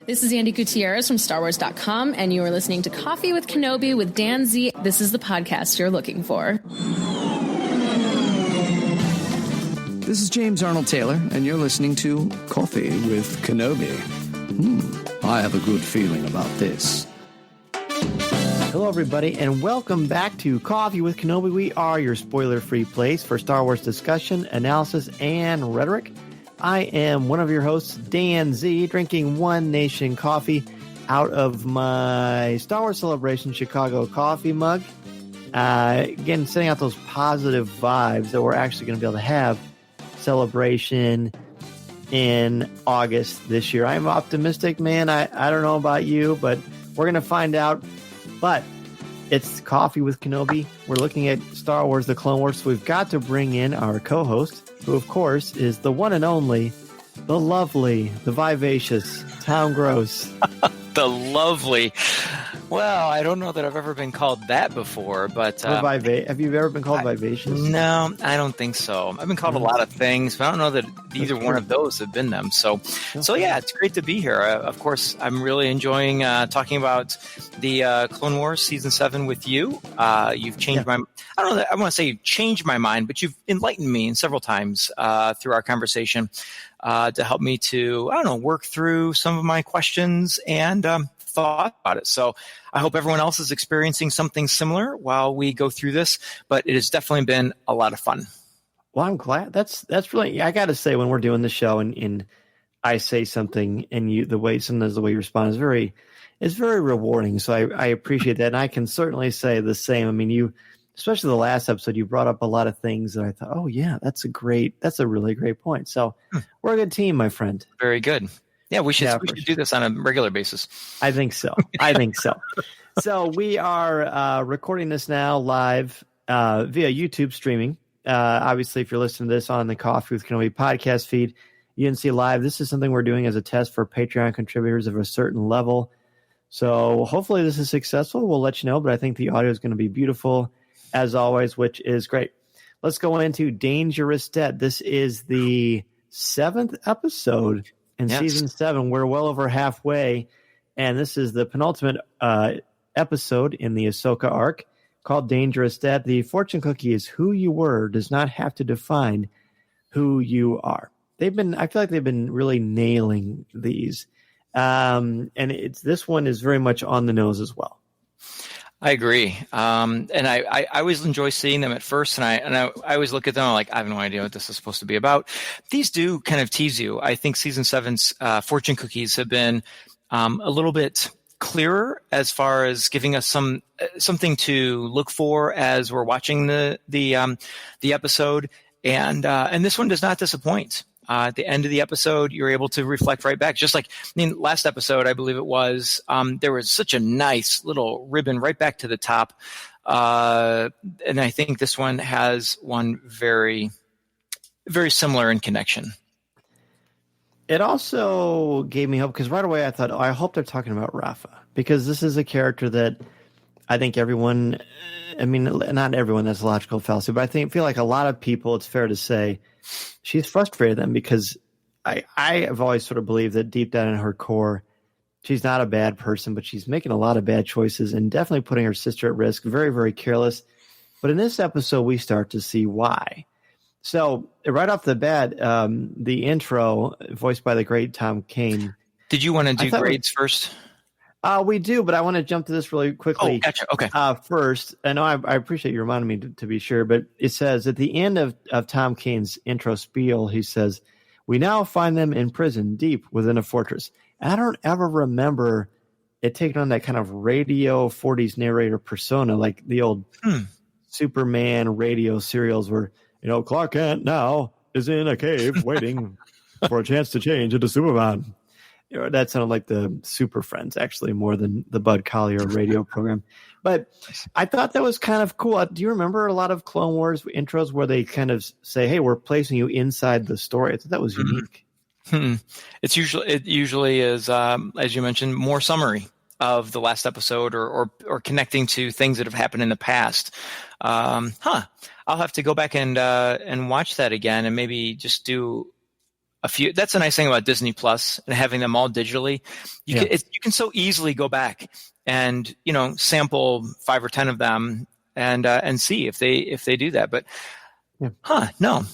This is Andy Gutierrez from StarWars.com, and you are listening to Coffee with Kenobi with Dan Z. This is the podcast you're looking for. This is James Arnold Taylor, and you're listening to Coffee with Kenobi. I have a good feeling about this. Hello, everybody, and welcome back to Coffee with Kenobi. We are your spoiler-free place for Star Wars discussion, analysis, and rhetoric. I am one of your hosts, Dan Z, drinking One Nation coffee out of my Star Wars Celebration Chicago coffee mug. Again, sending out those positive vibes that we're actually going to be able to have Celebration in August this year. I'm optimistic, man. I don't know about you, but we're going to find out. But it's Coffee with Kenobi. We're looking at Star Wars, The Clone Wars. So we've got to bring in our co-host, who, of course, is the one and only, the lovely, the vivacious Tom Gross. The lovely. Well, I don't know that I've ever been called that before, but... have you ever been called vivacious? No, I don't think so. I've been called a lot of things, but I don't know that either one of those have been them. So yeah, it's great to be here. Of course, I'm really enjoying talking about the Clone Wars Season 7 with you. You've changed my... I don't know, I want to say you've changed my mind, but you've enlightened me several times through our conversation to help me to, work through some of my questions and thought about it. So I hope everyone else is experiencing something similar while we go through this, but it has definitely been a lot of fun. Well, I'm glad. That's really, I got to say, when we're doing the show and I say something and sometimes the way you respond is very rewarding. So I appreciate that. And I can certainly say the same. I mean, especially the last episode, you brought up a lot of things that I thought, oh yeah, that's a really great point. So we're a good team, my friend. Very good. Yeah, we should do this on a regular basis. I think so. So we are recording this now live via YouTube streaming. Obviously, if you're listening to this on the Coffee with Kenobi podcast feed, you can see live. This is something we're doing as a test for Patreon contributors of a certain level. So hopefully this is successful. We'll let you know, but I think the audio is going to be beautiful as always, which is great. Let's go into Dangerous Debt. This is the 7th episode in Season 7. We're well over halfway, and this is the penultimate episode in the Ahsoka arc called Dangerous Debt. The fortune cookie is who you were does not have to define who you are. I feel like they've been really nailing these, and this one is very much on the nose as well. I agree. And I always enjoy seeing them at first, and I always look at them like, I have no idea what this is supposed to be about. These do kind of tease you. I think Season 7's fortune cookies have been a little bit clearer as far as giving us something to look for as we're watching the episode. And this one does not disappoint. At the end of the episode, you're able to reflect right back. Just like, last episode, I believe it was, there was such a nice little ribbon right back to the top. And I think this one has one very, very similar in connection. It also gave me hope because right away I thought, I hope they're talking about Rafa, because this is a character that I think everyone, not everyone, that's a logical fallacy, but I feel like a lot of people, it's fair to say, she's frustrated them because I have always sort of believed that deep down in her core, she's not a bad person, but she's making a lot of bad choices and definitely putting her sister at risk. Very, very careless. But in this episode, we start to see why. So right off the bat, the intro, voiced by the great Tom Kane. Did you want to do grades first? We do, but I want to jump to this really quickly. Oh, gotcha. Okay. First, I know I appreciate you reminding me to be sure, but it says at the end of Tom Kane's intro spiel, he says, "We now find them in prison deep within a fortress." And I don't ever remember it taking on that kind of radio 40s narrator persona, like the old Superman radio serials where, Clark Kent now is in a cave waiting for a chance to change into Superman. That sounded like the Super Friends, actually, more than the Bud Collyer radio program. But I thought that was kind of cool. Do you remember a lot of Clone Wars intros where they kind of say, hey, we're placing you inside the story? I thought that was unique. It usually is, as you mentioned, more summary of the last episode or connecting to things that have happened in the past. I'll have to go back and watch that again and maybe just do a few. That's a nice thing about Disney Plus and having them all digitally. You can so easily go back and sample 5 or 10 of them and see if they do that. But no,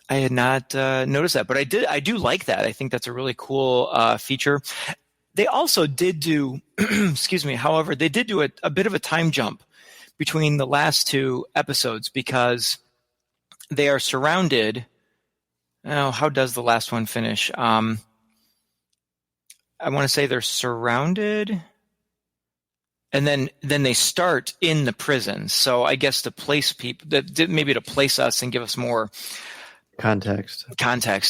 I had not noticed that. But I do like that. I think that's a really cool feature. They also did do, excuse me. However, they did do a bit of a time jump between the last 2 episodes because they are surrounded. Oh, how does the last one finish? I want to say they're surrounded, and then they start in the prison. So I guess to place people, maybe to place us and give us more context.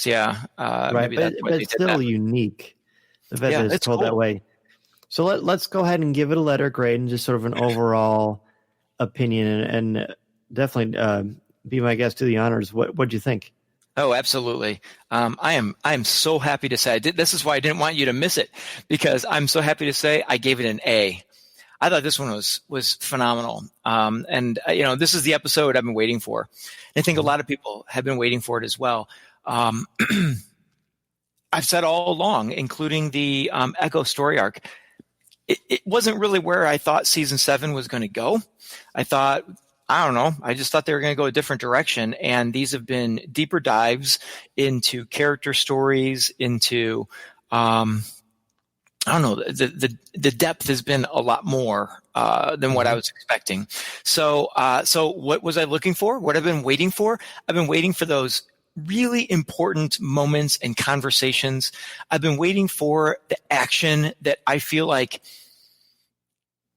Yeah, right. But it's still unique. The fact that it's told that way. So let's go ahead and give it a letter grade and just sort of an overall opinion, and definitely be my guest, do the honors. What'd you think? Oh, absolutely. I am so happy to say this is why I didn't want you to miss it, because I'm so happy to say I gave it an A. I thought this one was phenomenal. And this is the episode I've been waiting for. And I think a lot of people have been waiting for it as well. I've said all along, including the Echo story arc, it wasn't really where I thought season 7 was going to go. I just thought they were going to go a different direction. And these have been deeper dives into character stories, into, the depth has been a lot more than what I was expecting. So what was I looking for? What I've been waiting for? I've been waiting for those really important moments and conversations. I've been waiting for the action that I feel like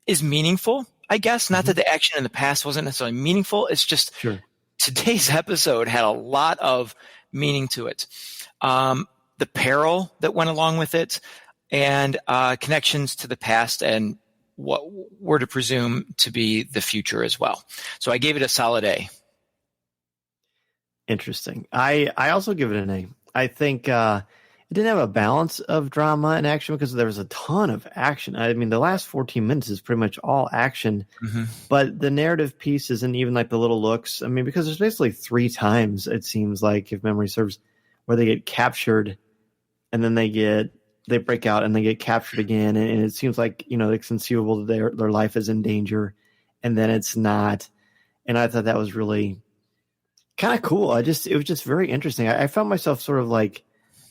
is meaningful. I guess not that the action in the past wasn't necessarily meaningful. It's just today's episode had a lot of meaning to it. The peril that went along with it, and connections to the past and what we're to presume to be the future as well. So I gave it a solid A. Interesting. I also give it an A. I think it didn't have a balance of drama and action because there was a ton of action. I mean, the last 14 minutes is pretty much all action, but the narrative piece isn't even like the little looks. I mean, because there's basically 3 times, it seems like, if memory serves, where they get captured and then they break out and they get captured again. And it seems like, it's conceivable that their life is in danger, and then it's not. And I thought that was really kind of cool. It was just very interesting. I found myself sort of like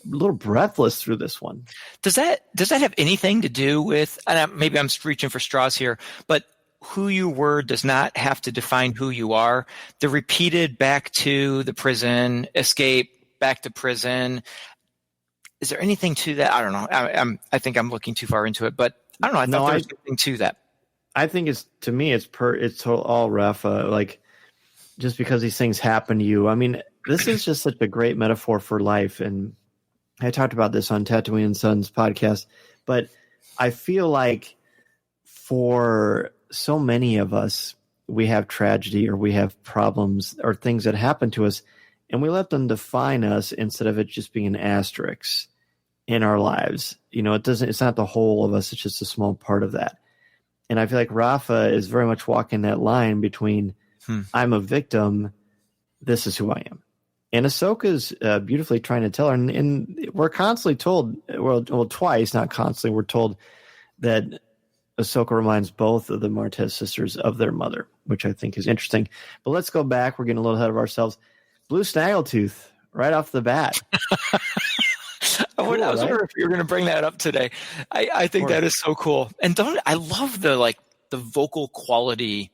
a little breathless through this one. Does that have anything to do with, and maybe I'm reaching for straws here, but who you were does not have to define who you are? The repeated back to the prison, escape, back to prison. Is there anything to that? I don't know. I think I'm looking too far into it, but I don't know. I thought there was something to that. I think it's all Rafa, like, just because these things happen to you. I mean, this is just such a great metaphor for life. And I talked about this on Tatooine and Sons podcast, but I feel like for so many of us, we have tragedy or we have problems or things that happen to us, and we let them define us instead of it just being an asterisk in our lives. It's not the whole of us. It's just a small part of that. And I feel like Rafa is very much walking that line between I'm a victim, this is who I am. And Ahsoka's beautifully trying to tell her, and we're constantly told, well, twice, not constantly, we're told that Ahsoka reminds both of the Martez sisters of their mother, which I think is interesting. But let's go back. We're getting a little ahead of ourselves. Blue Snaggletooth, right off the bat. I was wondering if you were going to bring that up today. I think that is so cool. And I love the vocal quality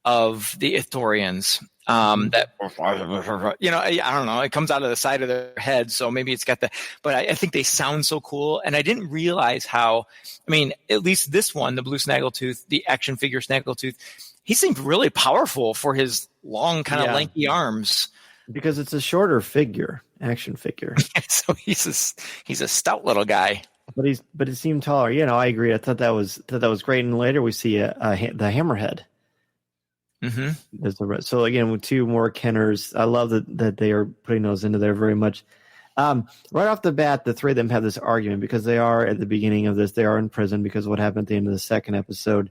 of the Ithorians. That I don't know, it comes out of the side of their head, so maybe it's got but I think they sound so cool. And I didn't realize how, at least this one, the Blue Snaggletooth, the action figure Snaggletooth, he seemed really powerful for his long, kind of lanky arms. Because it's a shorter action figure. So he's a stout little guy. But he seemed taller. I agree. I thought that was great. And later we see the Hammerhead. Mm-hmm. So again, with 2 more Kenners, I love that they are putting those into there very much. Right off the bat, the 3 of them have this argument because they are at the beginning of this. They are in prison because of what happened at the end of the second episode.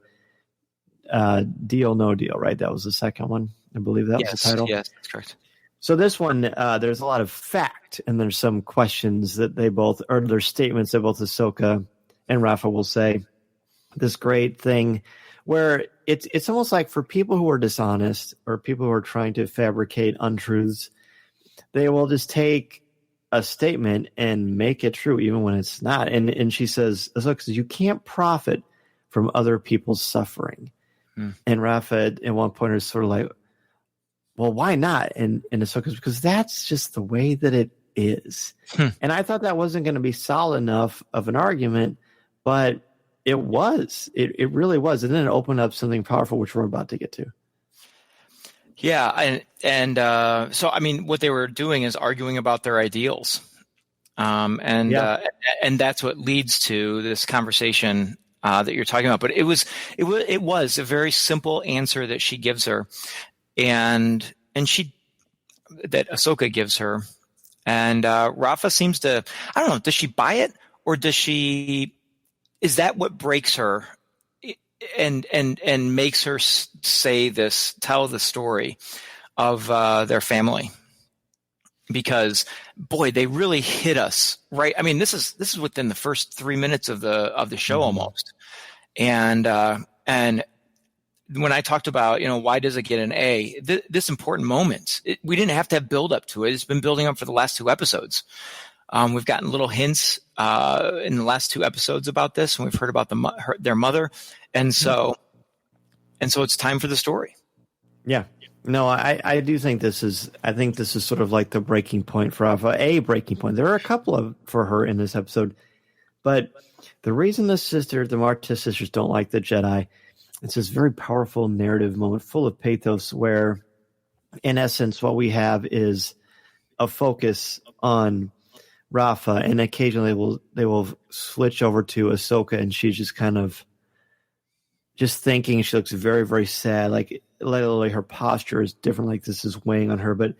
Deal, no deal, right? That was the second one. I believe that was the title. Yes, that's correct. So this one, there's a lot of fact, and there's some questions that they both, or there's statements that both Ahsoka and Rafa will say. This great thing where it's almost like for people who are dishonest or people who are trying to fabricate untruths, they will just take a statement and make it true even when it's not. And she says, Ahsoka says, you can't profit from other people's suffering. And Rafa at one point is sort of like, well, why not? And Ahsoka's because that's just the way that it is. And I thought that wasn't going to be solid enough of an argument, but it was. It really was. And then it opened up something powerful, which we're about to get to. Yeah, and so I mean, what they were doing is arguing about their ideals, and that's what leads to this conversation that you're talking about. But it was a very simple answer that she gives her, and that Ahsoka gives her, and Rafa seems to, I don't know, does she buy it or does she? Is that what breaks her? And makes her tell the story of their family, because boy, they really hit us right. I mean, this is within the first 3 minutes of the show almost, and when I talked about why does it get an A, this important moment, we didn't have to have build up to it. It's been building up for the last 2 episodes. We've gotten little hints in the last 2 episodes about this, and we've heard about their mother, and so it's time for the story. Yeah. No, I do think this is. I think this is sort of like the breaking point for Rafa. A breaking point. There are a couple for her in this episode, but the reason the Martez sisters don't like the Jedi, it's this very powerful narrative moment full of pathos, where, in essence, what we have is a focus on Rafa, and occasionally they will switch over to Ahsoka, and she's just kind of just thinking. She looks very, very sad. Like literally, her posture is different. Like this is weighing on her. But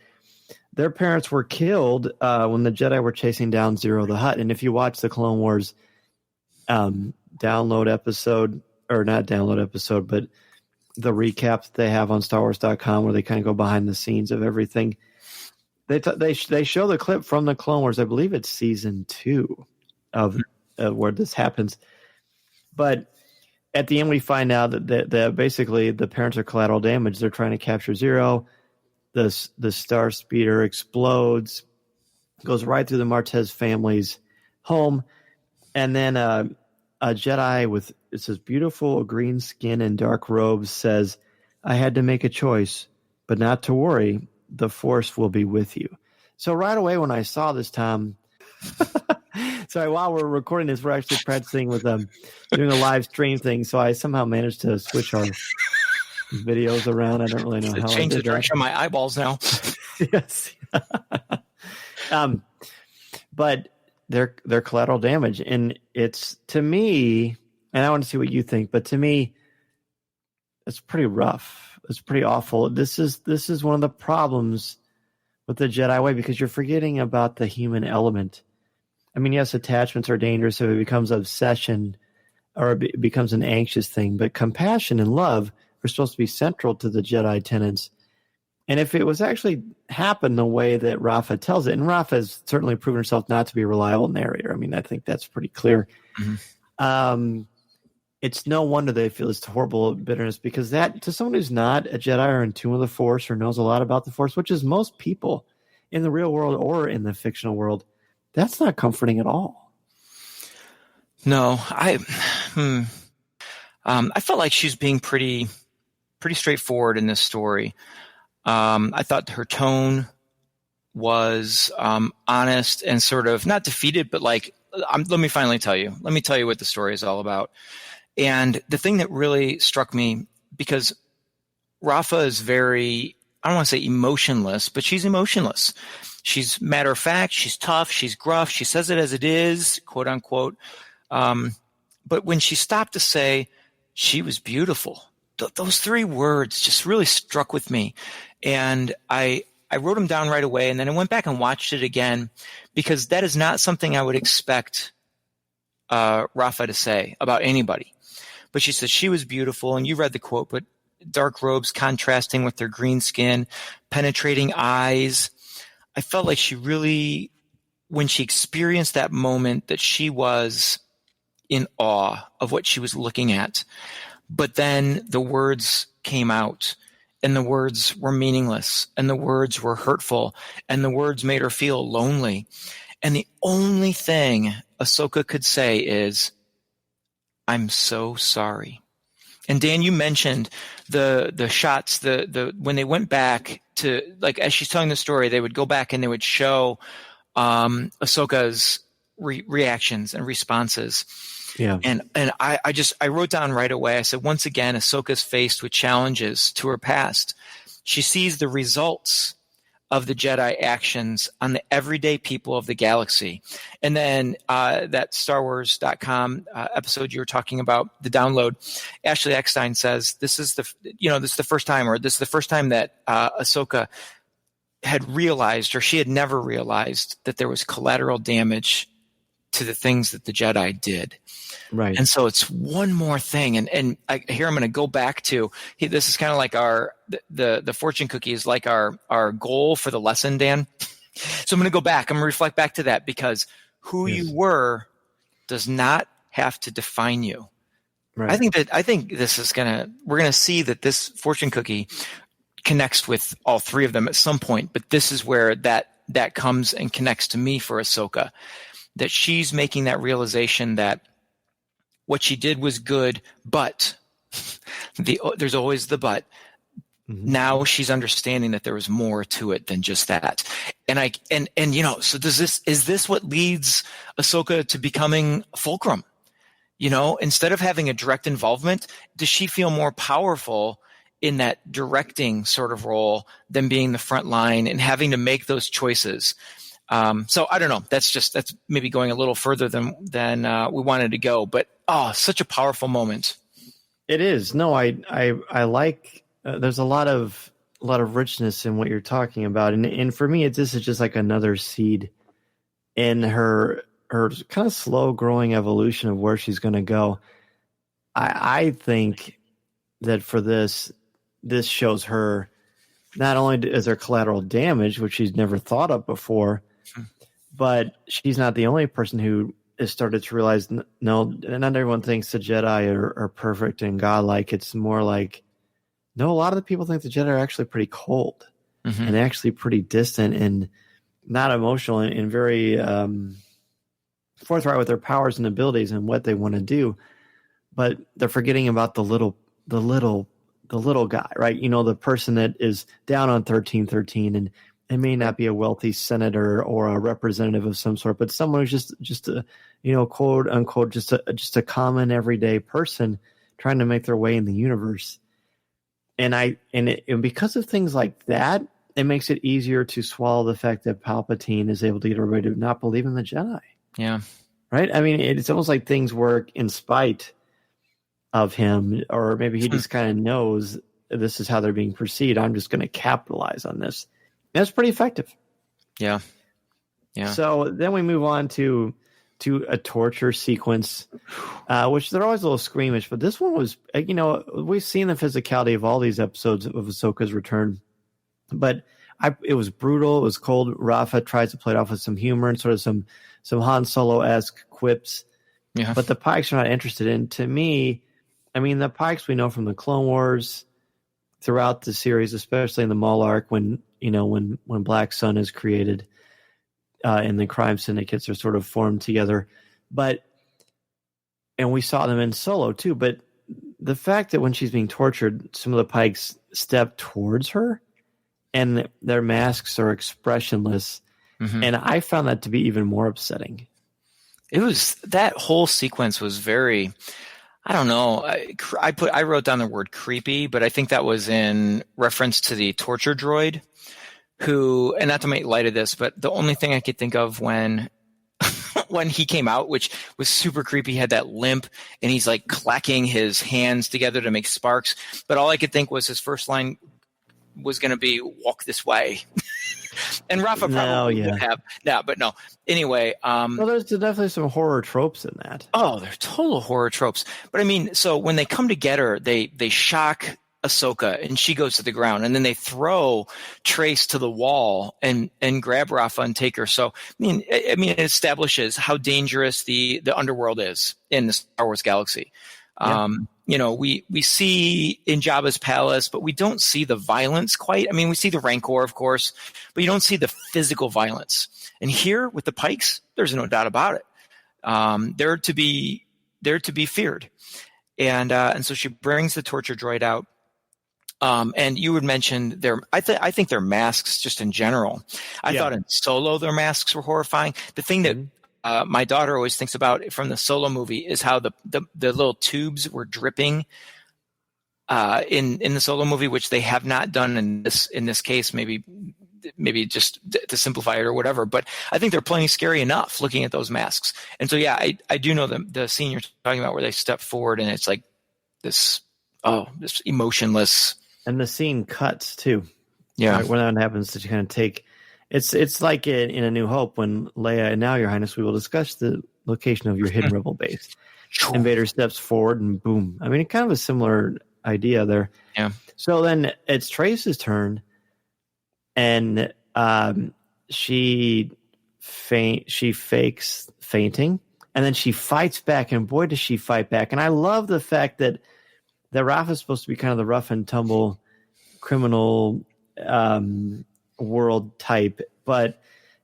their parents were killed when the Jedi were chasing down Zero the Hutt. And if you watch the Clone Wars download episode, or not download episode, but the recap that they have on StarWars.com, where they kind of go behind the scenes of everything. They show the clip from the Clone Wars. I believe it's season 2 of where this happens. But at the end, we find out that basically the parents are collateral damage. They're trying to capture Zero. The Star Speeder explodes, goes right through the Martez family's home, and then a Jedi with it says beautiful green skin and dark robes says, "I had to make a choice, but not to worry. The Force will be with you." So right away when I saw this, Tom, sorry, while we're recording this, we're actually practicing with doing a live stream thing. So I somehow managed to switch our videos around. I don't really know how I change did the direction of my eyeballs now. Yes. But they're collateral damage. And it's, to me, and I want to see what you think, but to me, it's pretty rough. It's pretty awful. This is one of the problems with the Jedi way, because you're forgetting about the human element. I mean, yes, attachments are dangerous if it becomes obsession or it becomes an anxious thing, but compassion and love are supposed to be central to the Jedi tenets. And if it was actually happened the way that Rafa tells it, and Rafa has certainly proven herself not to be a reliable narrator. I mean, I think that's pretty clear. Mm-hmm. It's no wonder they feel this horrible bitterness, because that, to someone who's not a Jedi or in tune with the Force or knows a lot about the Force, which is most people in the real world or in the fictional world, that's not comforting at all. No, I felt like she's being pretty straightforward in this story. I thought her tone was honest and sort of not defeated, but like, let me finally tell you. Let me tell you what the story is all about. And the thing that really struck me, because Rafa is very, I don't want to say emotionless, but she's emotionless. She's matter of fact. She's tough. She's gruff. She says it as it is, quote unquote. But when she stopped to say she was beautiful, those 3 words just really struck with me. And I wrote them down right away. And then I went back and watched it again, because that is not something I would expect Rafa to say about anybody. But she said she was beautiful, and you read the quote, but dark robes contrasting with their green skin, penetrating eyes. I felt like she really, when she experienced that moment, that she was in awe of what she was looking at. But then the words came out, and the words were meaningless, and the words were hurtful, and the words made her feel lonely. And the only thing Ahsoka could say is, "I'm so sorry." And Dan, you mentioned the shots, the when they went back to, like, as she's telling the story, they would go back and they would show Ahsoka's reactions and responses. Yeah. And I wrote down right away, I said, once again, Ahsoka's faced with challenges to her past. She sees the results of the Jedi actions on the everyday people of the galaxy. And then that StarWars.com episode you were talking about, the download, Ashley Eckstein says this is the first time that Ahsoka had realized, or she had never realized, that there was collateral damage to the things that the Jedi did. Right. And so it's one more thing. And here I'm going to go back to, this is kind of like the fortune cookie is like our goal for the lesson, Dan. So I'm going to go back. I'm going to reflect back to that, because who you were does not have to define you. Right. I think this is we're going to see that this fortune cookie connects with all three of them at some point, but this is where that comes and connects to me for Ahsoka, that she's making that realization that what she did was good, but there's always the but. Mm-hmm. Now she's understanding that there was more to it than just that. And so is this what leads Ahsoka to becoming Fulcrum? Instead of having a direct involvement, does she feel more powerful in that directing sort of role than being the front line and having to make those choices? So I don't know. That's maybe going a little further than we wanted to go, but such a powerful moment. It is. No, I like. There's a lot of richness in what you're talking about, and for me, this is just like another seed in her kind of slow growing evolution of where she's going to go. I think that for this shows her not only is there collateral damage, which she's never thought of before, but she's not the only person who has started to realize, no, not everyone thinks the Jedi are perfect and godlike. It's more like, no, a lot of the people think the Jedi are actually pretty cold and actually pretty distant and not emotional and very forthright with their powers and abilities and what they want to do. But they're forgetting about the little guy, right? The person that is down on 1313, and it may not be a wealthy senator or a representative of some sort, but someone who's just a, quote unquote, just a common everyday person trying to make their way in the universe. And because of things like that, it makes it easier to swallow the fact that Palpatine is able to get everybody to not believe in the Jedi. Yeah. Right. I mean, it's almost like things work in spite of him, or maybe he just kind of knows this is how they're being perceived. I'm just going to capitalize on this. That's pretty effective. Yeah. Yeah. So then we move on to a torture sequence, which they're always a little squeamish, but this one was, we've seen the physicality of all these episodes of Ahsoka's return, but it was brutal. It was cold. Rafa tries to play it off with some humor and sort of some Han Solo-esque quips, but the Pikes are not interested in. To me, I mean, the Pikes we know from the Clone Wars throughout the series, especially in the Maul arc, when Black Sun is created and the crime syndicates are sort of formed together. And we saw them in Solo too, but the fact that when she's being tortured, some of the Pikes step towards her and their masks are expressionless. Mm-hmm. And I found that to be even more upsetting. That whole sequence was very, I don't know. I wrote down the word creepy, but I think that was in reference to the torture droid who, and not to make light of this, but the only thing I could think of when he came out, which was super creepy, he had that limp and he's like clacking his hands together to make sparks. But all I could think was his first line was going to be "walk this way." And Rafa probably would have. No, but no. Anyway. Well, there's definitely some horror tropes in that. Oh, they're total horror tropes. But I mean, so when they come to get her, they shock Ahsoka, and she goes to the ground, and then they throw Trace to the wall and grab Rafa and take her. So I mean, it establishes how dangerous the underworld is in the Star Wars galaxy. Yeah. We see in Jabba's palace, but we don't see the violence quite. I mean, we see the Rancor, of course, but you don't see the physical violence. And here with the Pikes, there's no doubt about it. They're to be feared. And so she brings the torture droid out. And you had mentioned I think their masks just in general. I thought in Solo their masks were horrifying. The thing that my daughter always thinks about from the Solo movie is how the little tubes were dripping in the Solo movie, which they have not done in this case. Maybe just to simplify it or whatever. But I think they're plenty scary enough looking at those masks. And so I do know the scene you're talking about where they step forward and it's like this emotionless. And the scene cuts too. Yeah. Right, when that happens, that you kind of take, it's like in A New Hope when Leia, and now Your Highness, we will discuss the location of your hidden rebel base. And Vader steps forward and boom. I mean, kind of a similar idea there. Yeah. So then it's Trace's turn, and she fakes fainting, and then she fights back, and boy does she fight back. And I love the fact that Rafa is supposed to be kind of the rough and tumble criminal world type,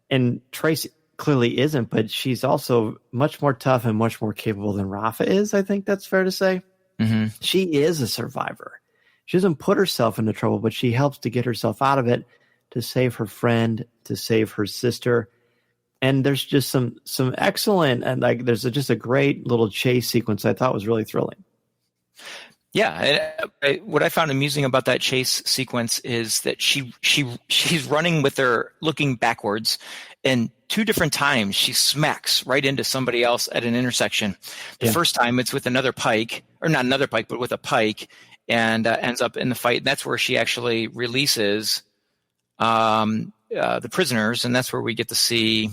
and Trace clearly isn't, but she's also much more tough and much more capable than Rafa is. I think that's fair to say. Mm-hmm. She is a survivor. She doesn't put herself into trouble, but she helps to get herself out of it, to save her friend, to save her sister. And there's just some excellent, and there's just a great little chase sequence I thought was really thrilling. Yeah, what I found amusing about that chase sequence is that she's running with her looking backwards, and 2 different times she smacks right into somebody else at an intersection. The first time it's with another Pike, or not another Pike, but with a Pike, and ends up in the fight. And that's where she actually releases the prisoners, and that's where we get to see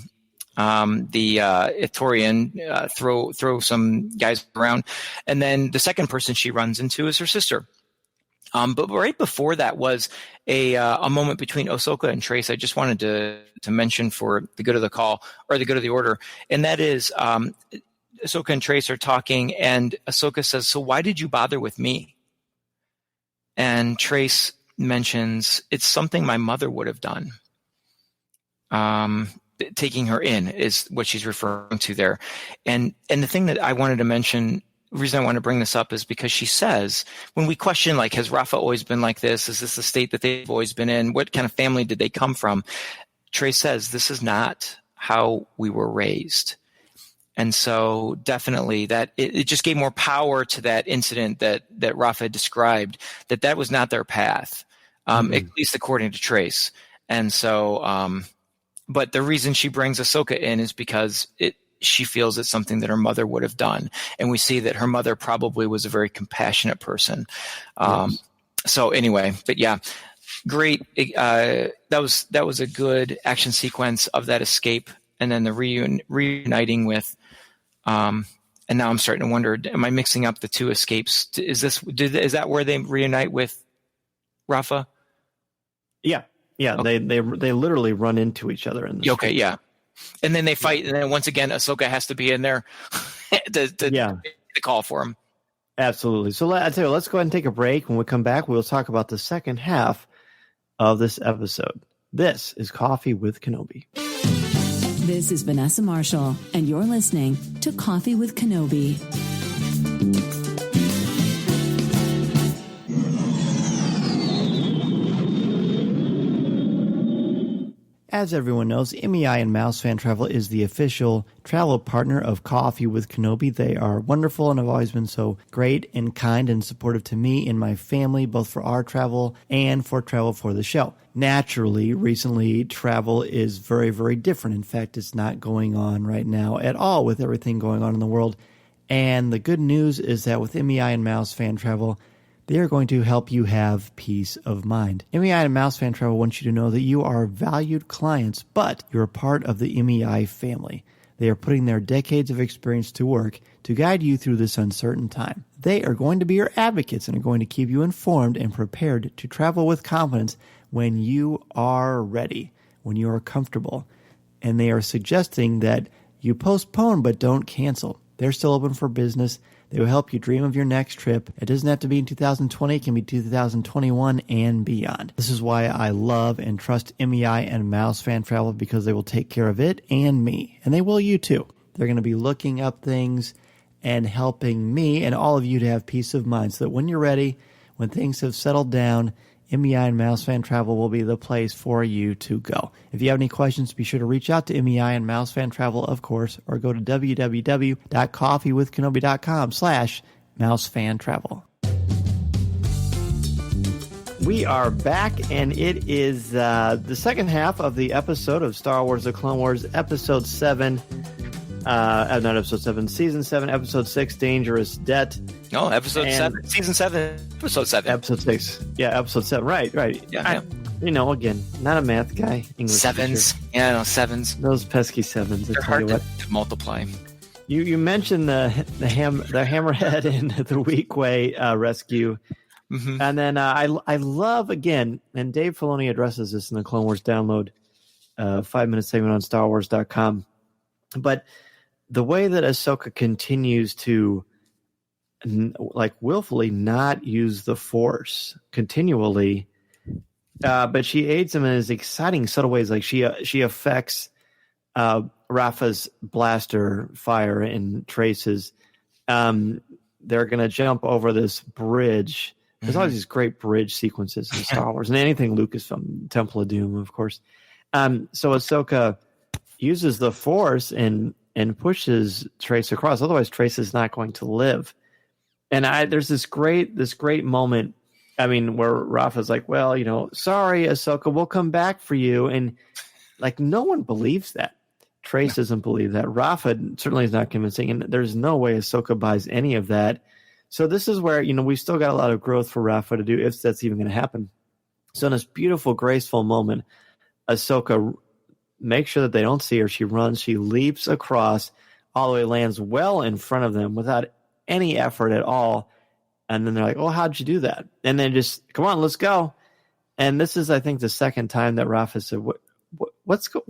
the Ithorian throw some guys around. And then the second person she runs into is her sister. But right before that was a moment between Ahsoka and Trace I just wanted to mention for the good of the call, or the good of the order. And that is Ahsoka and Trace are talking, and Ahsoka says, "So why did you bother with me?" And Trace mentions, "It's something my mother would have done." Taking her in is what she's referring to there. And the thing that I wanted to mention, the reason I want to bring this up is because she says, when we question, like, has Rafa always been like this? Is this the state that they've always been in? What kind of family did they come from? Trace says, this is not how we were raised. And so definitely that it just gave more power to that incident that Rafa described, that was not their path, at least according to Trace. And so, but the reason she brings Ahsoka in is because she feels it's something that her mother would have done. And we see that her mother probably was a very compassionate person. Yes. So anyway, but yeah, great. That was a good action sequence of that escape. And then the reuniting with, and now I'm starting to wonder, am I mixing up the 2 escapes? Is that where they reunite with Rafa? Yeah. Yeah, okay. They literally run into each other in the okay, street. Yeah. And then they fight, and then once again, Ahsoka has to be in there to call for him. Absolutely. So I tell you, let's go ahead and take a break. When we come back, we'll talk about the second half of this episode. This is Coffee with Kenobi. This is Vanessa Marshall, and you're listening to Coffee with Kenobi. As everyone knows, MEI and Mouse Fan Travel is the official travel partner of Coffee with Kenobi. They are wonderful and have always been so great and kind and supportive to me and my family, both for our travel and for travel for the show. Naturally, recently, travel is very, very different. In fact, it's not going on right now at all with everything going on in the world. And the good news is that with MEI and Mouse Fan Travel, they are going to help you have peace of mind. MEI and Mouse Fan Travel wants you to know that you are valued clients, but you're a part of the MEI family. They are putting their decades of experience to work to guide you through this uncertain time. They are going to be your advocates and are going to keep you informed and prepared to travel with confidence when you are ready, when you are comfortable. And they are suggesting that you postpone but don't cancel. They're still open for business. They will help you dream of your next trip. It doesn't have to be in 2020. It can be 2021 and beyond. This is why I love and trust MEI and Mouse Fan Travel, because they will take care of it and me. And they will you too. They're going to be looking up things and helping me and all of you to have peace of mind so that when you're ready, when things have settled down, MEI and Mouse Fan Travel will be the place for you to go. If you have any questions, be sure to reach out to MEI and Mouse Fan Travel, of course, or go to www.coffeewithkenobi.com/mousefan-travel. We are back, and it is the second half of the episode of Star Wars The Clone Wars, Episode 7. Not Episode 7, Season 7, Episode 6, Dangerous Debt. No, Episode 7, Season 7, Episode 7. Episode 6. Yeah, Episode 7. Right. Yeah. Again, not a math guy. English sevens. teacher. Yeah, no, sevens. Those pesky sevens. They're hard to multiply. You mentioned the Hammerhead and the Weequay rescue. Mm-hmm. And then I love, again, and Dave Filoni addresses this in the Clone Wars download, 5-minute segment on StarWars.com. But the way that Ahsoka continues to willfully not use the Force continually, but she aids him in his exciting subtle ways. Like she affects Rafa's blaster fire and traces. They're going to jump over this bridge. There's always these great bridge sequences in Star Wars and anything Lucasfilm, Temple of Doom, of course. So Ahsoka uses the Force and pushes Trace across. Otherwise, Trace is not going to live. And there's this great moment. I mean, where Rafa's like, "Well, sorry, Ahsoka, we'll come back for you." And no one believes that. Trace doesn't believe that. Rafa certainly is not convincing, and there's no way Ahsoka buys any of that. So this is where we've still got a lot of growth for Rafa to do, if that's even going to happen. So in this beautiful, graceful moment, Ahsoka makes sure that they don't see her. She runs, she leaps across, all the way lands well in front of them without any effort at all. And then they're like, "Oh, how'd you do that?" And then just, "Come on, let's go." And this is, I think, the second time that Rafa said, "What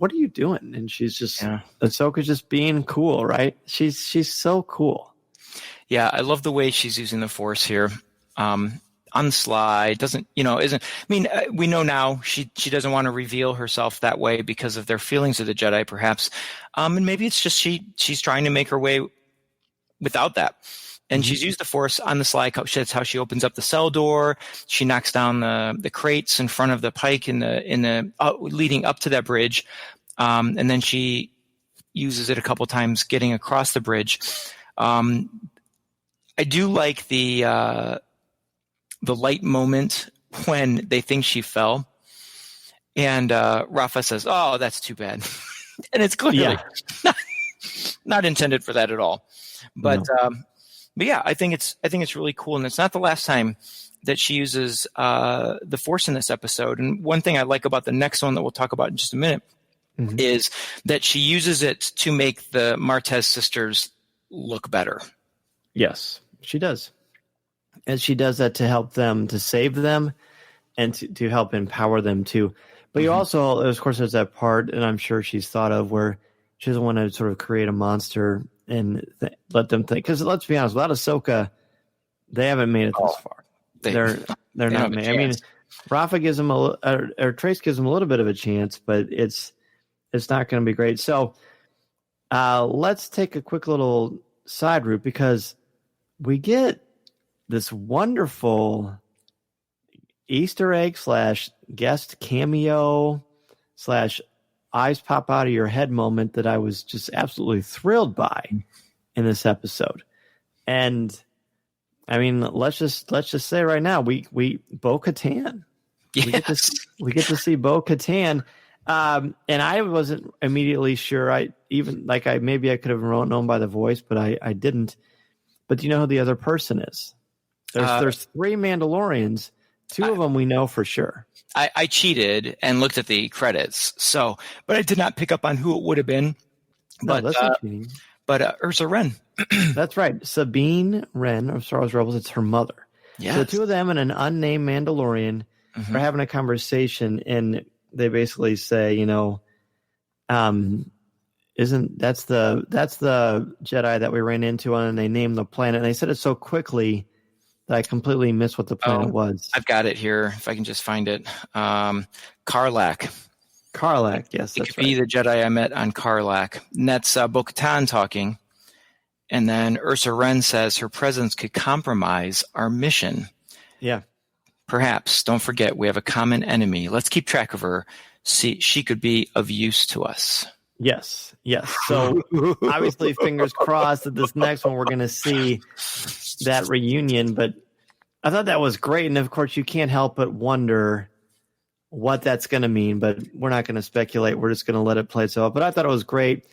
are you doing?" And she's just, Ahsoka's just being cool, right? She's so cool. Yeah, I love the way she's using the Force here. On the slide, we know now she doesn't want to reveal herself that way because of their feelings of the Jedi, perhaps. And maybe it's just she's trying to make her way without that. And she's used the Force on the slide. That's how she opens up the cell door. She knocks down the crates in front of the pike in the leading up to that bridge. And then she uses it a couple times getting across the bridge. I do like the light moment when they think she fell, and Rafa says, "Oh, that's too bad," and it's clearly not intended for that at all. But yeah, I think it's really cool, and it's not the last time that she uses the Force in this episode. And one thing I like about the next one that we'll talk about in just a minute is that she uses it to make the Martez sisters look better. Yes, she does. And she does that to help them, to save them, and to help empower them too. But you also, of course, there's that part, and I'm sure she's thought of, where she doesn't want to sort of create a monster and let them think. Because let's be honest, without Ahsoka, they haven't made it this far. They're not made. I mean, Rafa gives them or Trace gives them a little bit of a chance, but it's not going to be great. So let's take a quick little side route, because we get this wonderful Easter egg / guest cameo / eyes pop out of your head moment that I was just absolutely thrilled by in this episode. And I mean, let's just say right now, we Bo-Katan. Yes. We get to see Bo-Katan. And I wasn't immediately sure. Maybe I could have known by the voice, but I didn't. But do you know who the other person is? There's 3 Mandalorians. 2 of them we know for sure. I cheated and looked at the credits, but I did not pick up on who it would have been. No, But that's not cheating. Ursa Wren. That's right. Sabine Wren of Star Wars Rebels, it's her mother. Yes. So the two of them and an unnamed Mandalorian are having a conversation, and they basically say, that's the Jedi that we ran into, and they named the planet. And they said it so quickly that I completely missed what the planet was. I've got it here. If I can just find it. Karlak. Karlak, yes, It that's could be right. the Jedi I met on Karlak. And that's Bo-Katan talking. And then Ursa Wren says her presence could compromise our mission. Yeah. Perhaps. Don't forget, we have a common enemy. Let's keep track of her. See, she could be of use to us. Yes. So obviously, fingers crossed that this next one we're going to see that reunion. But I thought that was great. And of course, you can't help but wonder what that's going to mean. But we're not going to speculate. We're just going to let it play itself out. But I thought it was great.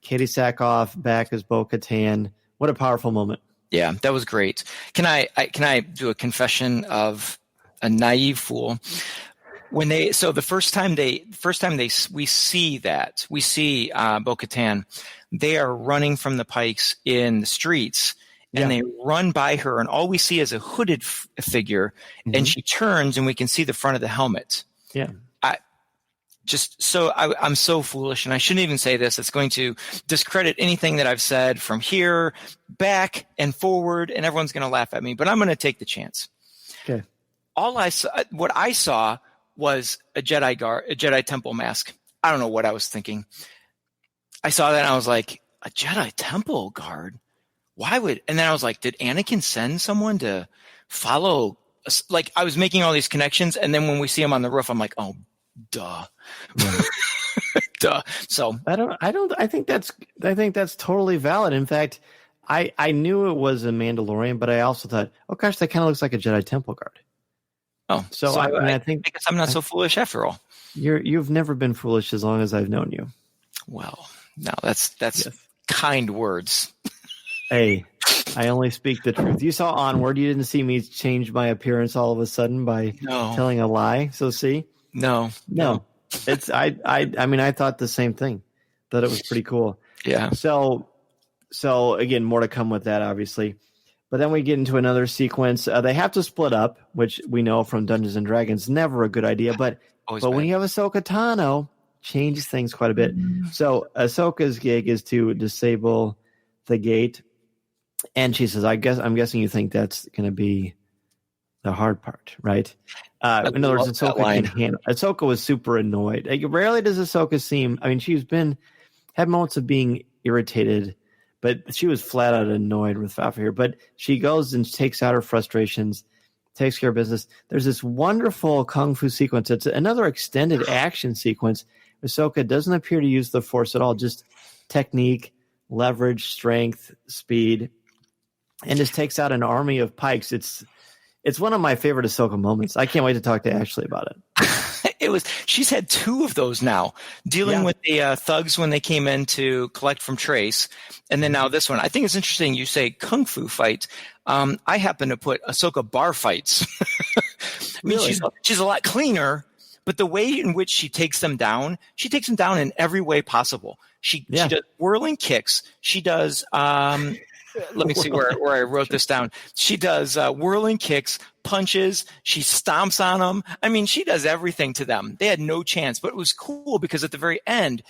Katie Sackhoff back as Bo-Katan. What a powerful moment. Yeah, that was great. Can I do a confession of a naive fool? The first time we see Bo-Katan, they are running from the Pikes in the streets, and they run by her, and all we see is a hooded figure, and she turns, and we can see the front of the helmet. Yeah. I'm so foolish, and I shouldn't even say this. It's going to discredit anything that I've said from here, back, and forward, and everyone's going to laugh at me, but I'm going to take the chance. Okay. What I saw was a Jedi Temple mask. I don't know what I was thinking. I saw that and I was like, a Jedi Temple guard? Why would? And then I was like, did Anakin send someone to follow? Like, I was making all these connections, and then when we see him on the roof, I'm like, oh, duh. Right. Duh. So I think that's totally valid. In fact, I knew it was a Mandalorian, but I also thought, oh gosh, that kind of looks like a Jedi Temple guard. Oh, so I think I guess I'm not so foolish after all. You've never been foolish as long as I've known you. Well, no, that's kind words. Hey, I only speak the truth. You saw Onward. You didn't see me change my appearance all of a sudden by telling a lie. So see, no. It's I thought the same thing, that it was pretty cool. Yeah. So again, more to come with that, obviously. But then we get into another sequence. They have to split up, which we know from Dungeons and Dragons, never a good idea. But when you have Ahsoka Tano, changes things quite a bit. So Ahsoka's gig is to disable the gate, and she says, I'm guessing you think that's going to be the hard part, right? In other words, Ahsoka can handle. Ahsoka was super annoyed. Like, rarely does Ahsoka seem. I mean, she's had moments of being irritated, but she was flat out annoyed with Fafa here. But she goes and takes out her frustrations, takes care of business. There's this wonderful kung fu sequence. It's another extended action sequence. Ahsoka doesn't appear to use the Force at all, just technique, leverage, strength, speed, and just takes out an army of Pikes. It's one of my favorite Ahsoka moments. I can't wait to talk to Ashley about it. She's had two of those now, dealing with the thugs when they came in to collect from Trace, and then now this one. I think it's interesting you say kung fu fight. I happen to put Ahsoka bar fights. I mean, Really? she's a lot cleaner, but the way in which she takes them down in every way possible. She does whirling kicks. She does. Let me see where I wrote this down. She does whirling kicks, punches. She stomps on them. I mean, she does everything to them. They had no chance, but it was cool because at the very end,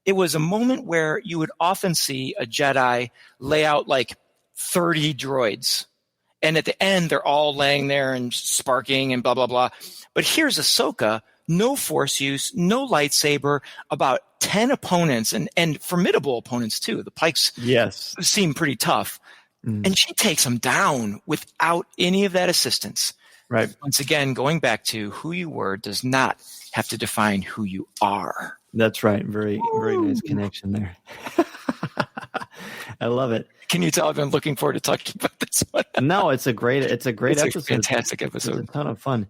it was a moment where you would often see a Jedi lay out like 30 droids. And at the end, they're all laying there and sparking and blah, blah, blah. But here's Ahsoka, no force use, no lightsaber, about 10 opponents and formidable opponents too. The Pikes seem pretty tough. And she takes them down without any of that assistance. Right. Once again, going back to who you were does not have to define who you are. That's right. Very, very nice connection there. I love it. Can you tell I've been looking forward to talking about this one? No, it's a great episode. A fantastic episode. It's a ton of fun.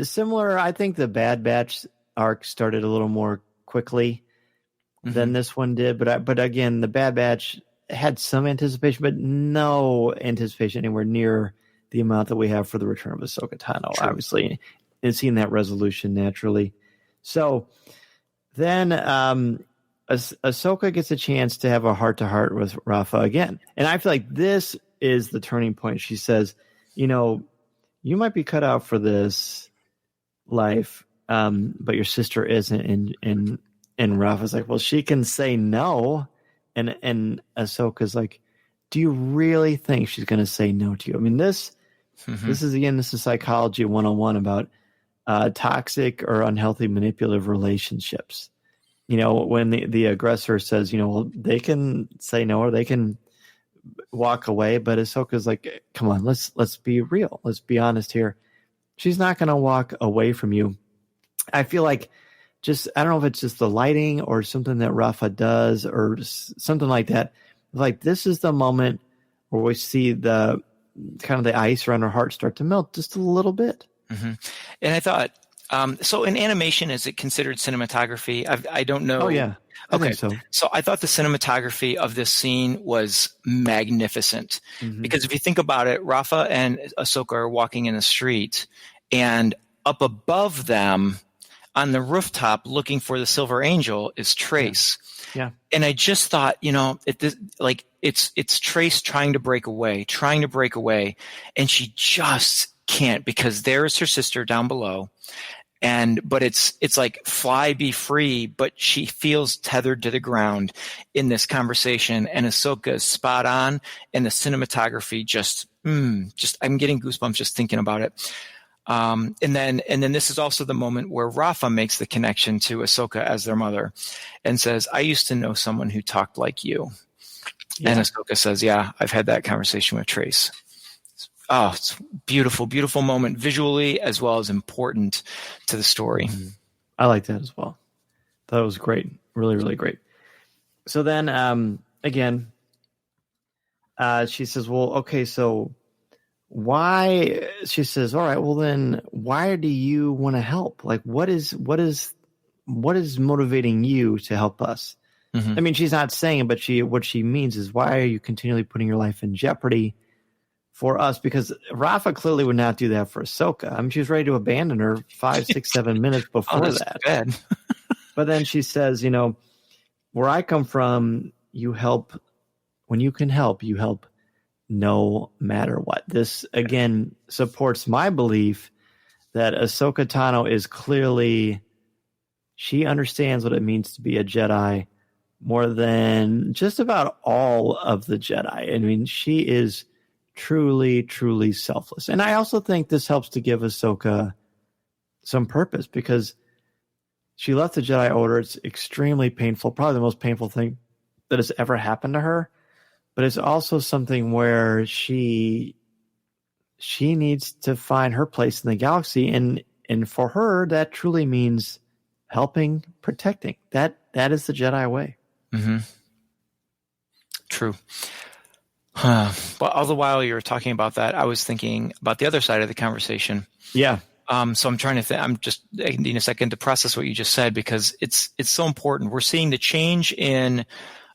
Similar, I think the Bad Batch arc started a little more quickly than this one did. But again, the Bad Batch had some anticipation, but no anticipation anywhere near the amount that we have for the return of Ahsoka Tano, obviously, and seeing that resolution naturally. So then Ahsoka gets a chance to have a heart-to-heart with Rafa again. And I feel like this is the turning point. She says, you might be cut out for this life, but your sister isn't. And Rafa's like, well, she can say no. And Ahsoka's like, do you really think she's going to say no to you? I mean, this is psychology 101 about toxic or unhealthy manipulative relationships. When the aggressor says, well, they can say no or they can walk away, but Ahsoka's like, come on, let's be real. Let's be honest here. She's not going to walk away from you. I feel like I don't know if it's just the lighting or something that Rafa does or something like that. Like, this is the moment where we see the kind of the ice around her heart start to melt just a little bit. Mm-hmm. And I thought, so in animation, is it considered cinematography? I don't know. Oh, yeah. I think so. So I thought the cinematography of this scene was magnificent. Because if you think about it, Rafa and Ahsoka are walking in the street, and up above them on the rooftop looking for the Silver Angel is Trace. Yeah. And I just thought, it's Trace trying to break away, and she just can't, because there's her sister down below. But it's like fly, be free, but she feels tethered to the ground in this conversation, and Ahsoka is spot on, and the cinematography just I'm getting goosebumps just thinking about it. And then this is also the moment where Rafa makes the connection to Ahsoka as their mother and says, I used to know someone who talked like you. Yeah. And Ahsoka says, yeah, I've had that conversation with Trace. Oh, it's beautiful, beautiful moment visually as well as important to the story. I like that as well. That was great. Really, really great. So then, again, she says, well, okay, so why? She says, all right, well then why do you want to help? Like, what is motivating you to help us? I mean, she's not saying it, but what she means is, why are you continually putting your life in jeopardy for us? Because Rafa clearly would not do that for Ahsoka. I mean, she was ready to abandon her 5, 6, 7 minutes before that. But then she says, where I come from, you help when you can help, you help no matter what. This, again, supports my belief that Ahsoka Tano is clearly, she understands what it means to be a Jedi more than just about all of the Jedi. I mean, she is truly, truly selfless. And I also think this helps to give Ahsoka some purpose, because she left the Jedi Order. It's extremely painful, probably the most painful thing that has ever happened to her. But it's also something where she needs to find her place in the galaxy. And for her, that truly means helping, protecting. That is the Jedi way. True. But all the while you were talking about that, I was thinking about the other side of the conversation. Yeah. So I'm trying to I'm just needing a second to process what you just said, because it's so important. We're seeing the change in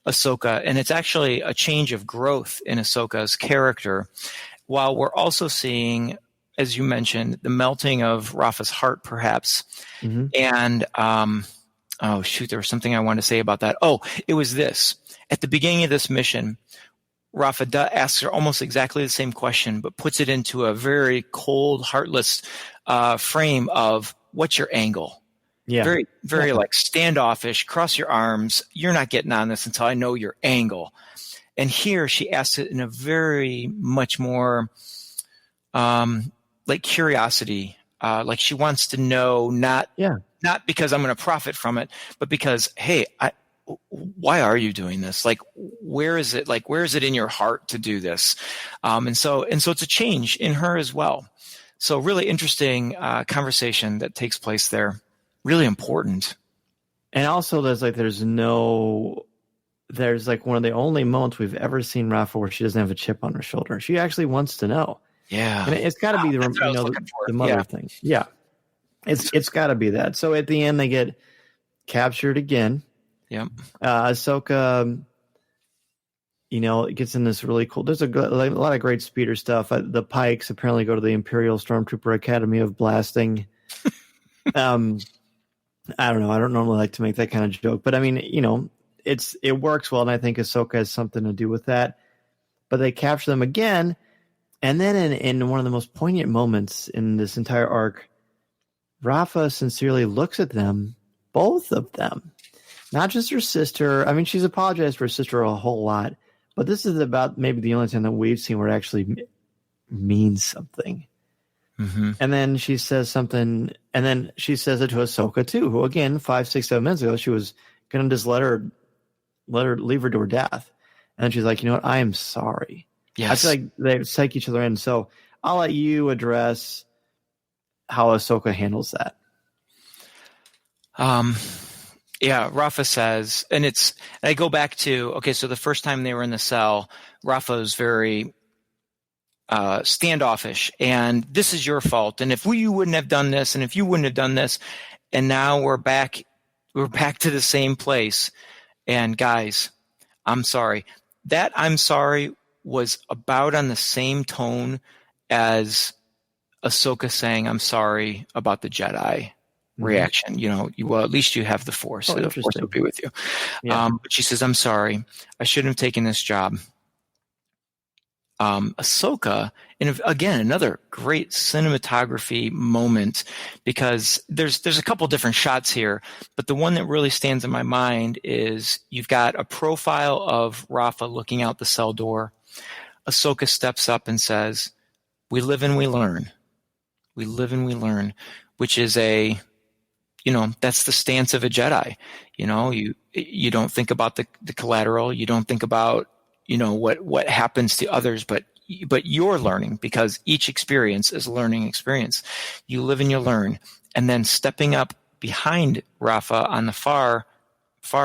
Ahsoka, and it's actually a change of growth in Ahsoka's character, while we're also seeing, as you mentioned, the melting of Rafa's heart, perhaps. And oh shoot, there was something I wanted to say about that. Oh, it was this. At the beginning of this mission, Rafa asks her almost exactly the same question, but puts it into a very cold, heartless frame of, what's your angle? Yeah. Very, very like standoffish, cross your arms. You're not getting on this until I know your angle. And here she asks it in a very much more like curiosity. Like she wants to know, not because I'm going to profit from it, but because, hey, why are you doing this? Like, where is it? Like, where is it in your heart to do this? And so it's a change in her as well. So really interesting conversation that takes place there. Really important. And also there's like one of the only moments we've ever seen Rafa where she doesn't have a chip on her shoulder. She actually wants to know. Yeah. And it's got to be the mother thing. Yeah. It's got to be that. So at the end they get captured again. Yep. Ahsoka, gets in this really cool. There's a lot of great speeder stuff. The Pikes apparently go to the Imperial Stormtrooper Academy of Blasting. I don't know. I don't normally like to make that kind of joke, but I mean, it works well, and I think Ahsoka has something to do with that. But they capture them again, and then in one of the most poignant moments in this entire arc, Rafa sincerely looks at them, both of them, not just her sister. I mean, she's apologized for her sister a whole lot, but this is about maybe the only time that we've seen where it actually means something. Mm-hmm. And then she says something, and then she says it to Ahsoka too, who again 5, 6, 7 minutes ago she was gonna just leave her to her death, and she's like, you know what, I am sorry. Yes. I feel like they psych each other in. So I'll let you address how Ahsoka handles that. Yeah, Rafa says, and I go back to, okay, so the first time they were in the cell, Rafa was very standoffish, and this is your fault, and if you wouldn't have done this, and if you wouldn't have done this, and now we're back to the same place, and guys, I'm sorry. That I'm sorry was about on the same tone as Ahsoka saying, I'm sorry about the Jedi reaction. You know, well, at least you have the Force. Oh, the Force will be with you. Yeah. But she says, I'm sorry. I shouldn't have taken this job. Ahsoka, and again, another great cinematography moment, because there's a couple different shots here, but the one that really stands in my mind is you've got a profile of Rafa looking out the cell door. Ahsoka steps up and says, we live and we learn. We live and we learn, which is that's the stance of a Jedi. You know, you don't think about the collateral. You don't think about, what happens to others, but you're learning, because each experience is a learning experience. You live and you learn. And then stepping up behind Rafa on the far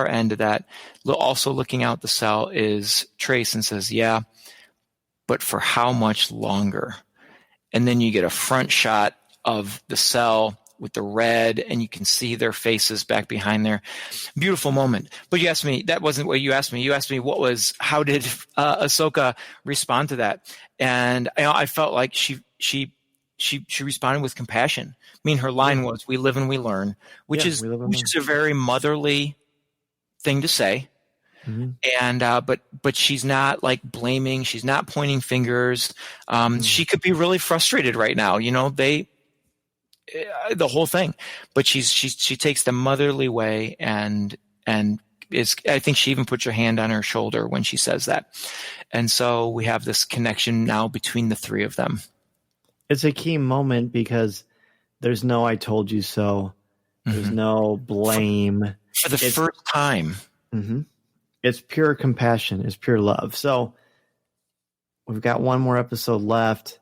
end of that, also looking out the cell, is Trace, and says, yeah, but for how much longer? And then you get a front shot of the cell with the red, and you can see their faces back behind there. Beautiful moment. But you asked me, that wasn't what you asked me. You asked me how did Ahsoka respond to that? And I felt like she responded with compassion. I mean, her line was, we live and we learn, which is a very motherly thing to say. Mm-hmm. And but she's not like blaming, she's not pointing fingers. She could be really frustrated right now. The whole thing, but she takes the motherly way, and I think she even puts her hand on her shoulder when she says that. And so we have this connection now between the three of them. It's a key moment because there's no "I told you so." There's no blame for the first time. Mm-hmm. It's pure compassion. It's pure love. So we've got one more episode left.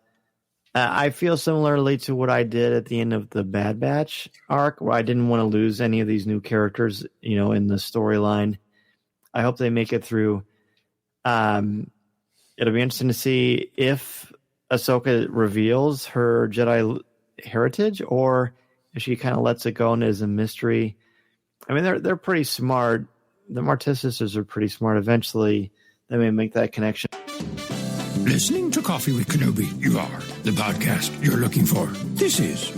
I feel similarly to what I did at the end of the Bad Batch arc, where I didn't want to lose any of these new characters, in the storyline. I hope they make it through. It'll be interesting to see if Ahsoka reveals her Jedi heritage, or if she kind of lets it go and is a mystery. I mean, they're pretty smart. The Martez sisters are pretty smart. Eventually, they may make that connection. Listening to Coffee with Kenobi, you are the podcast you're looking for. This is.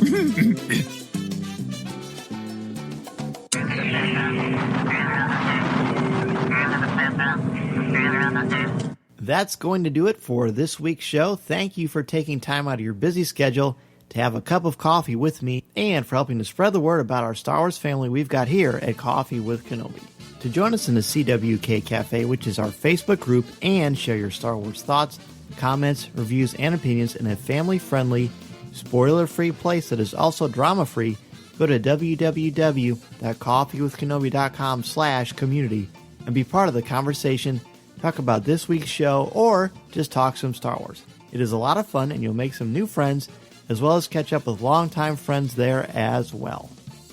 That's going to do it for this week's show. Thank you for taking time out of your busy schedule to have a cup of coffee with me, and for helping to spread the word about our Star Wars family we've got here at Coffee with Kenobi. To join us in the CWK Cafe, which is our Facebook group, and share your Star Wars thoughts, comments, reviews, and opinions in a family-friendly, spoiler-free place that is also drama-free, go to www.coffeewithkenobi.com/community and be part of the conversation, talk about this week's show, or just talk some Star Wars. It is a lot of fun, and you'll make some new friends, as well as catch up with longtime friends there as well.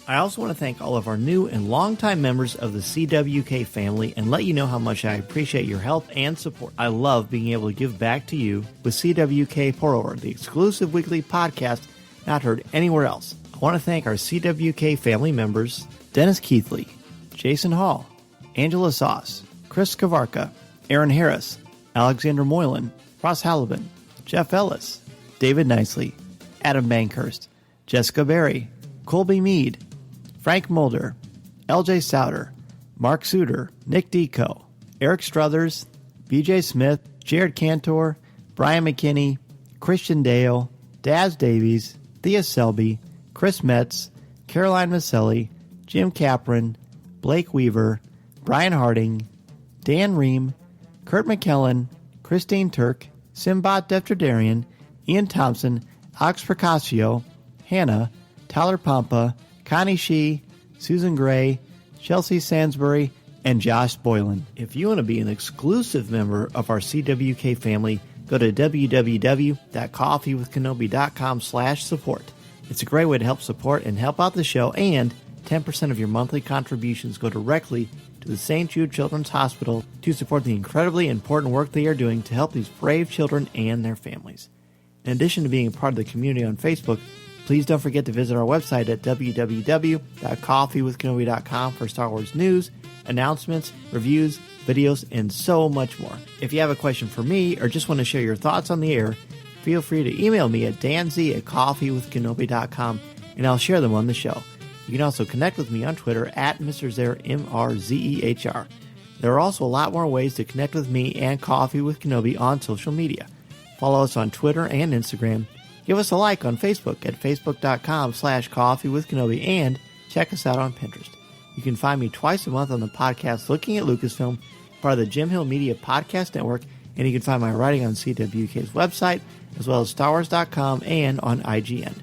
I also want to thank all of our new and longtime members of the CWK family and let you know how much I appreciate your help and support. I love being able to give back to you with CWK Pour-Over, the exclusive weekly podcast not heard anywhere else. I want to thank our CWK family members, Dennis Keithley, Jason Hall, Angela Sauce, Chris Kavarka, Aaron Harris, Alexander Moylan, Ross Halliban, Jeff Ellis, David Nicely, Adam Bankhurst, Jessica Berry, Colby Mead, Frank Mulder, LJ Souter, Mark Suter, Nick Deco, Eric Struthers, BJ Smith, Jared Cantor, Brian McKinney, Christian Dale, Daz Davies, Thea Selby, Chris Metz, Caroline Maselli, Jim Capron, Blake Weaver, Brian Harding, Dan Ream, Kurt McKellen, Christine Turk, Simbot Defterdarian, Ian Thompson, Alex Procasio, Hannah, Tyler Pompa, Connie Shee, Susan Gray, Chelsea Sansbury, and Josh Boylan. If you want to be an exclusive member of our CWK family, go to www.coffeewithkenobi.com/support. It's a great way to help support and help out the show, and 10% of your monthly contributions go directly to the St. Jude Children's Hospital to support the incredibly important work they are doing to help these brave children and their families. In addition to being a part of the community on Facebook, please don't forget to visit our website at www.coffeewithkenobi.com for Star Wars news, announcements, reviews, videos, and so much more. If you have a question for me or just want to share your thoughts on the air, feel free to email me at danz@coffeewithkenobi.com, and I'll share them on the show. You can also connect with me on Twitter at Mr. Zer, MRZEHR. There are also a lot more ways to connect with me and Coffee with Kenobi on social media. Follow us on Twitter and Instagram. Give us a like on Facebook at facebook.com/coffeewithkenobi, and check us out on Pinterest. You can find me twice a month on the podcast Looking at Lucasfilm, part of the Jim Hill Media Podcast Network, and you can find my writing on CWK's website, as well as StarWars.com and on IGN.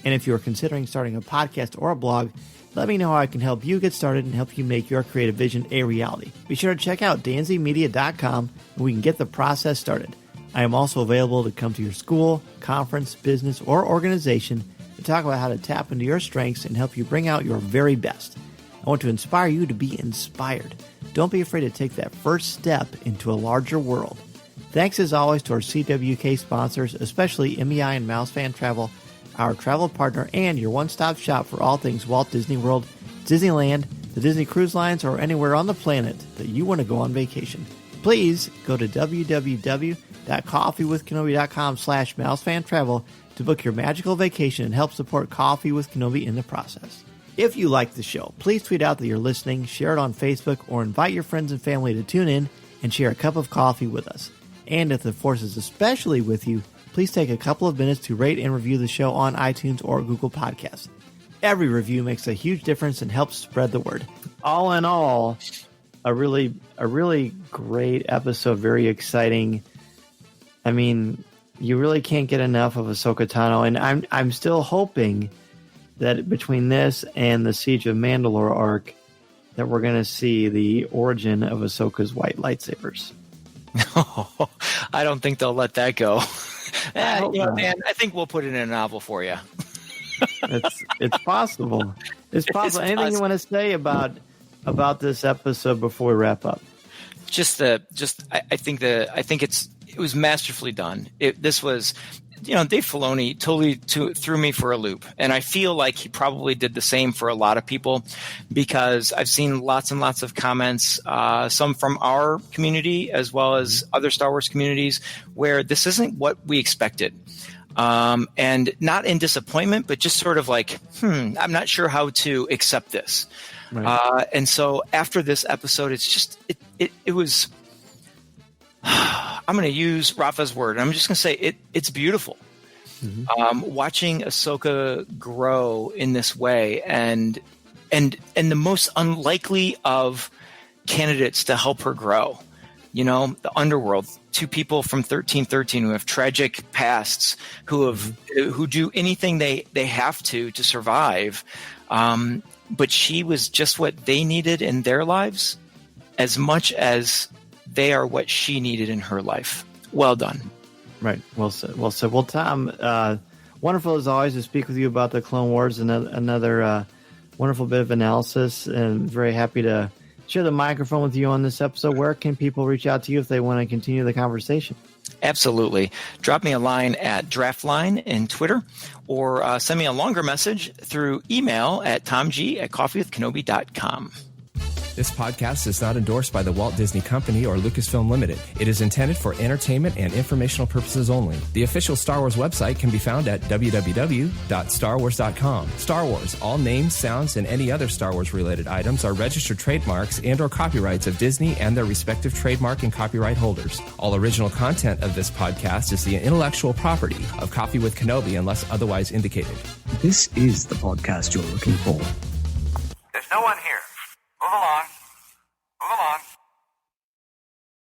And if you're considering starting a podcast or a blog, let me know how I can help you get started and help you make your creative vision a reality. Be sure to check out danzymedia.com and we can get the process started. I am also available to come to your school, conference, business, or organization to talk about how to tap into your strengths and help you bring out your very best. I want to inspire you to be inspired. Don't be afraid to take that first step into a larger world. Thanks as always to our CWK sponsors, especially MEI and Mouse Fan Travel, our travel partner and your one-stop shop for all things Walt Disney World, Disneyland, the Disney Cruise Lines, or anywhere on the planet that you want to go on vacation. Please go to www.coffeewithkenobi.com/mousefantravel to book your magical vacation and help support Coffee with Kenobi in the process. If you like the show, please tweet out that you're listening, share it on Facebook, or invite your friends and family to tune in and share a cup of coffee with us. And if the force is especially with you, please take a couple of minutes to rate and review the show on iTunes or Google Podcasts. Every review makes a huge difference and helps spread the word. All in all, a really great episode, very exciting. I mean, you really can't get enough of Ahsoka Tano, and I'm still hoping that between this and the Siege of Mandalore arc, that we're going to see the origin of Ahsoka's white lightsabers. I don't think they'll let that go. Man, I think we'll put it in a novel for you. It's possible. It's possible. Anything you want to say about this episode before we wrap up? I think it was masterfully done. This was, Dave Filoni totally threw me for a loop, and I feel like he probably did the same for a lot of people, because I've seen lots and lots of comments, some from our community as well as other Star Wars communities, where this isn't what we expected. And not in disappointment, but just sort of like, I'm not sure how to accept this. Right. And so after this episode, it's just, it was, I'm going to use Rafa's word. I'm just going to say it's beautiful. Mm-hmm. Watching Ahsoka grow in this way, and the most unlikely of candidates to help her grow, the underworld, two people from 1313 who have tragic pasts, who do anything they have to survive. But she was just what they needed in their lives as much as they are what she needed in her life. Well done. Right. Well said. Well said. Well, Tom, wonderful as always to speak with you about the Clone Wars. Another wonderful bit of analysis, and very happy to share the microphone with you on this episode. Where can people reach out to you if they want to continue the conversation? Absolutely. Drop me a line at Draftline in Twitter, or send me a longer message through email at tomg@coffeewithkenobi.com. This podcast is not endorsed by the Walt Disney Company or Lucasfilm Limited. It is intended for entertainment and informational purposes only. The official Star Wars website can be found at www.starwars.com. Star Wars, all names, sounds, and any other Star Wars-related items are registered trademarks and or copyrights of Disney and their respective trademark and copyright holders. All original content of this podcast is the intellectual property of Coffee with Kenobi unless otherwise indicated. This is the podcast you're looking for. There's no one here.